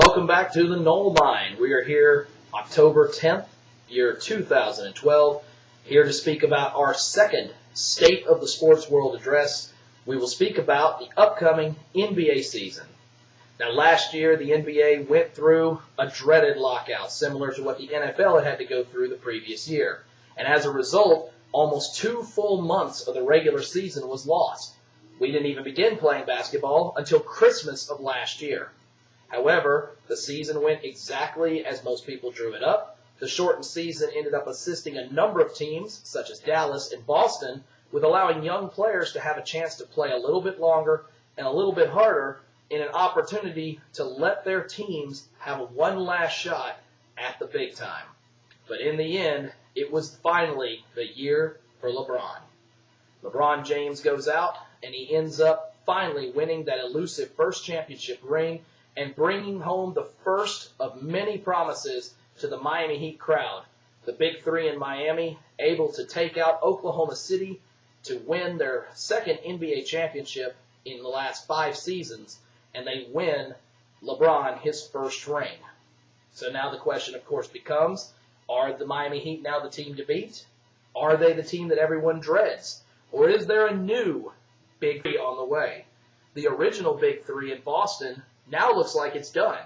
Welcome back to the Noel Mine. We are here October 10th, year 2012, here to speak about our second State of the Sports World address. We will speak about the upcoming NBA season. Now, last year, the NBA went through a dreaded lockout, similar to what the NFL had to go through the previous year. And as a result, almost 2 full months of the regular season was lost. We didn't even begin playing basketball until Christmas of last year. However, the season went exactly as most people drew it up. The shortened season ended up assisting a number of teams, such as Dallas and Boston, with allowing young players to have a chance to play a little bit longer and a little bit harder in an opportunity to let their teams have one last shot at the big time. But in the end, it was finally the year for LeBron. LeBron James goes out, and he ends up finally winning that elusive first championship ring and bringing home the first of many promises to the Miami Heat crowd. The Big Three in Miami able to take out Oklahoma City to win their second NBA championship in the last 5 seasons, and they win LeBron his first ring. So now the question, of course, becomes, are the Miami Heat now the team to beat? Are they the team that everyone dreads? Or is there a new Big Three on the way? The original Big Three in Boston now looks like it's done.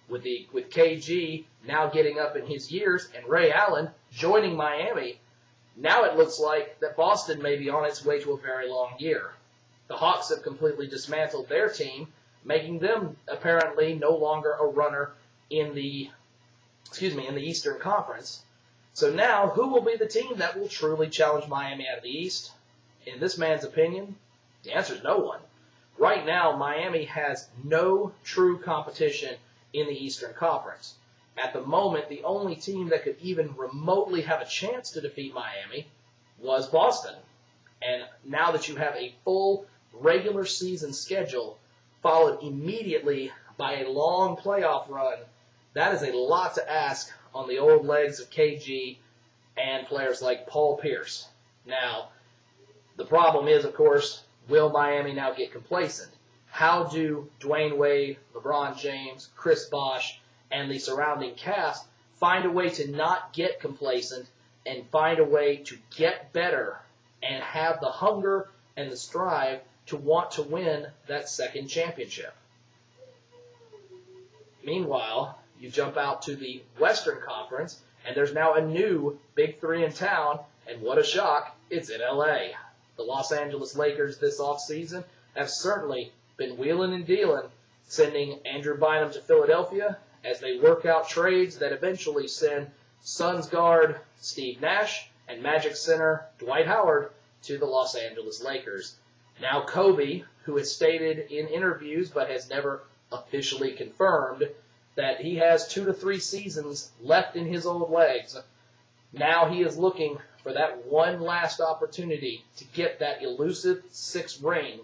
With KG now getting up in his years and Ray Allen joining Miami, now it looks like that Boston may be on its way to a very long year. The Hawks have completely dismantled their team, making them apparently no longer a runner in the Eastern Conference. So now, who will be the team that will truly challenge Miami out of the East? In this man's opinion, the answer is no one. Right now, Miami has no true competition in the Eastern Conference. At the moment, the only team that could even remotely have a chance to defeat Miami was Boston. And now that you have a full regular season schedule followed immediately by a long playoff run, that is a lot to ask on the old legs of KG and players like Paul Pierce. Now, the problem is, of course, will Miami now get complacent? How do Dwayne Wade, LeBron James, Chris Bosh, and the surrounding cast find a way to not get complacent and find a way to get better and have the hunger and the strive to want to win that second championship? Meanwhile, you jump out to the Western Conference, and there's now a new Big Three in town, and what a shock, it's in L.A. The Los Angeles Lakers this offseason have certainly been wheeling and dealing, sending Andrew Bynum to Philadelphia as they work out trades that eventually send Suns guard Steve Nash and Magic center Dwight Howard to the Los Angeles Lakers. Now Kobe, who has stated in interviews but has never officially confirmed that he has 2 to 3 seasons left in his old legs, now he is looking for that one last opportunity to get that elusive 6th ring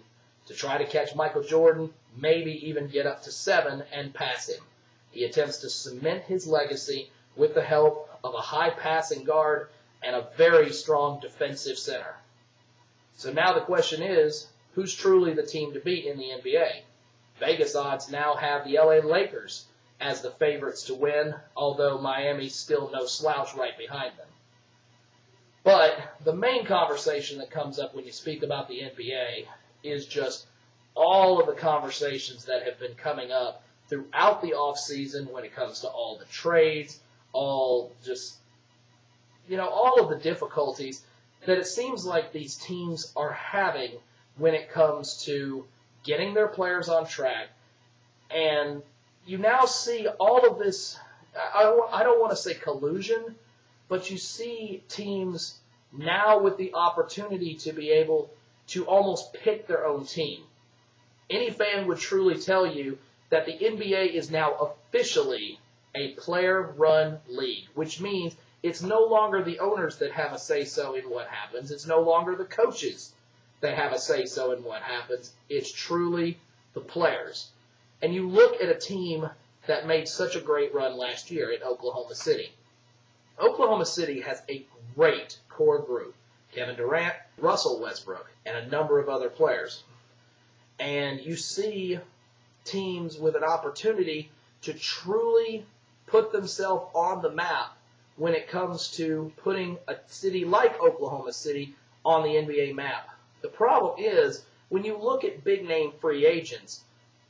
to try to catch Michael Jordan, maybe even get up to 7 and pass him. He attempts to cement his legacy with the help of a high passing guard and a very strong defensive center. So now the question is, who's truly the team to beat in the NBA? Vegas odds now have the LA Lakers as the favorites to win, although Miami's still no slouch right behind them. But the main conversation that comes up when you speak about the NBA is just all of the conversations that have been coming up throughout the offseason when it comes to all the trades, all of the difficulties that it seems like these teams are having when it comes to getting their players on track. And you now see all of this, I don't want to say collusion, but you see teams now with the opportunity to be able to almost pick their own team. Any fan would truly tell you that the NBA is now officially a player-run league, which means it's no longer the owners that have a say-so in what happens. It's no longer the coaches that have a say-so in what happens. It's truly the players. And you look at a team that made such a great run last year in Oklahoma City. Oklahoma City has a great core group. Kevin Durant, Russell Westbrook, and a number of other players. And you see teams with an opportunity to truly put themselves on the map when it comes to putting a city like Oklahoma City on the NBA map. The problem is, when you look at big-name free agents,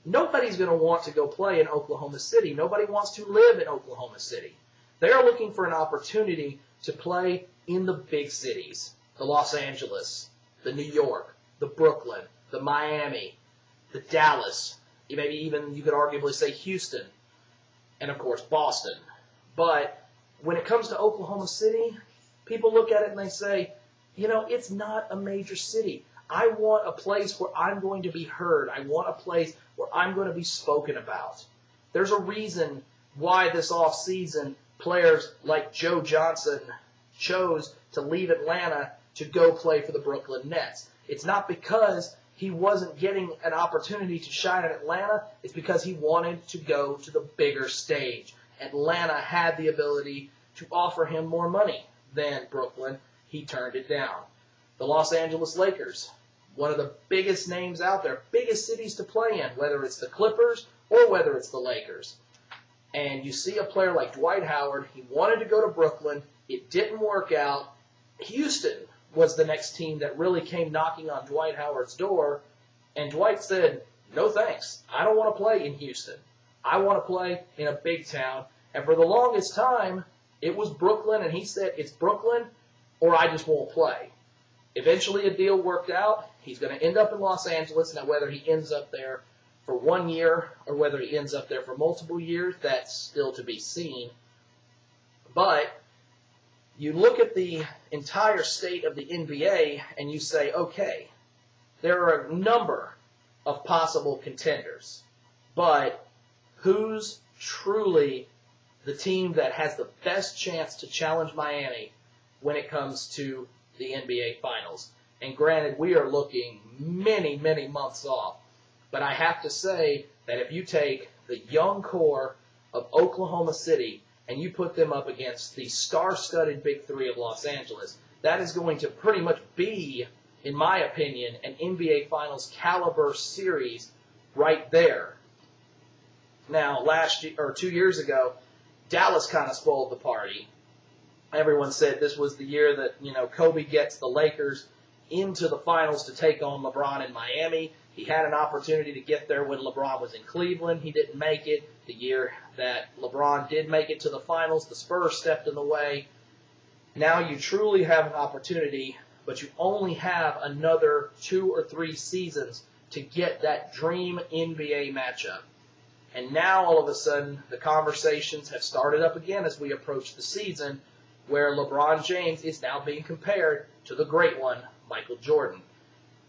nobody's going to want to go play in Oklahoma City. Nobody wants to live in Oklahoma City. They're looking for an opportunity to play in the big cities, the Los Angeles, the New York, the Brooklyn, the Miami, the Dallas, maybe even you could arguably say Houston, and of course Boston. But when it comes to Oklahoma City, people look at it and they say, you know, it's not a major city. I want a place where I'm going to be heard. I want a place where I'm going to be spoken about. There's a reason why this offseason players like Joe Johnson chose to leave Atlanta to go play for the Brooklyn Nets. It's not because he wasn't getting an opportunity to shine in Atlanta. It's because he wanted to go to the bigger stage. Atlanta had the ability to offer him more money than Brooklyn. He turned it down. The Los Angeles Lakers, one of the biggest names out there, biggest cities to play in, whether it's the Clippers or whether it's the Lakers. And you see a player like Dwight Howard, he wanted to go to Brooklyn. It didn't work out. Houston was the next team that really came knocking on Dwight Howard's door, and Dwight said, no thanks. I don't want to play in Houston. I want to play in a big town. And for the longest time, it was Brooklyn, and he said, it's Brooklyn or I just won't play. Eventually a deal worked out. He's going to end up in Los Angeles. Now whether he ends up there for 1 year or whether he ends up there for multiple years, that's still to be seen. But you look at the entire state of the NBA and you say, okay, there are a number of possible contenders, but who's truly the team that has the best chance to challenge Miami when it comes to the NBA Finals? And granted, we are looking many, many months off, but I have to say that if you take the young core of Oklahoma City and you put them up against the star-studded Big Three of Los Angeles, that is going to pretty much be, in my opinion, an NBA Finals caliber series right there. Now, 2 years ago, Dallas kind of spoiled the party. Everyone said this was the year that, Kobe gets the Lakers into the finals to take on LeBron in Miami. He had an opportunity to get there when LeBron was in Cleveland. He didn't make it. The year that LeBron did make it to the finals, the Spurs stepped in the way. Now you truly have an opportunity, but you only have another 2 or 3 seasons to get that dream NBA matchup. And now all of a sudden the conversations have started up again as we approach the season, where LeBron James is now being compared to the great one, Michael Jordan.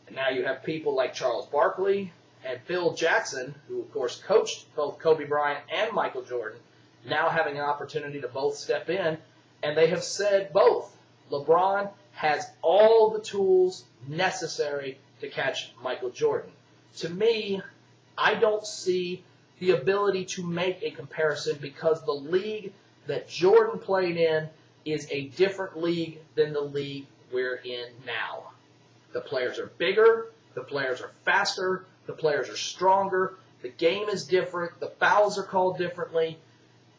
And now you have people like Charles Barkley and Phil Jackson, who of course coached both Kobe Bryant and Michael Jordan, now having an opportunity to both step in, and they have said both. LeBron has all the tools necessary to catch Michael Jordan. To me, I don't see the ability to make a comparison because the league that Jordan played in is a different league than the league we're in now. The players are bigger, the players are faster, the players are stronger, the game is different, the fouls are called differently.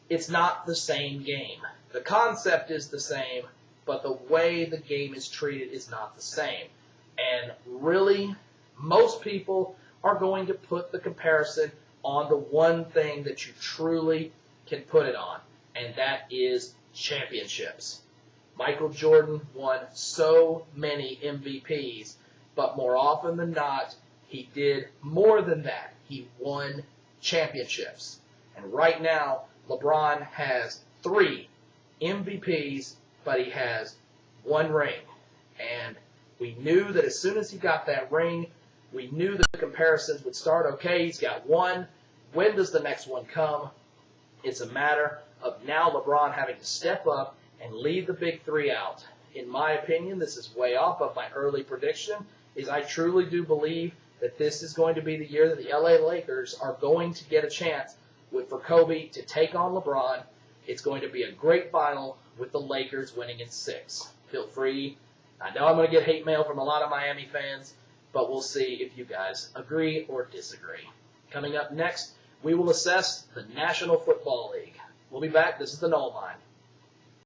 It's not the same game. The concept is the same, but the way the game is treated is not the same. And really, most people are going to put the comparison on the one thing that you truly can put it on, and that is championships. Michael Jordan won so many MVPs, but more often than not, he did more than that. He won championships. And right now, LeBron has 3 MVPs, but he has 1 ring. And we knew that as soon as he got that ring, we knew that the comparisons would start. Okay, he's got 1. When does the next one come? It's a matter of now LeBron having to step up and leave the big 3 out. In my opinion, this is way off of my early prediction, is I truly do believe that this is going to be the year that the LA Lakers are going to get a chance for Kobe to take on LeBron. It's going to be a great final with the Lakers winning in 6. Feel free. I know I'm going to get hate mail from a lot of Miami fans, but we'll see if you guys agree or disagree. Coming up next, we will assess the National Football League. We'll be back. This is the Noel Mine.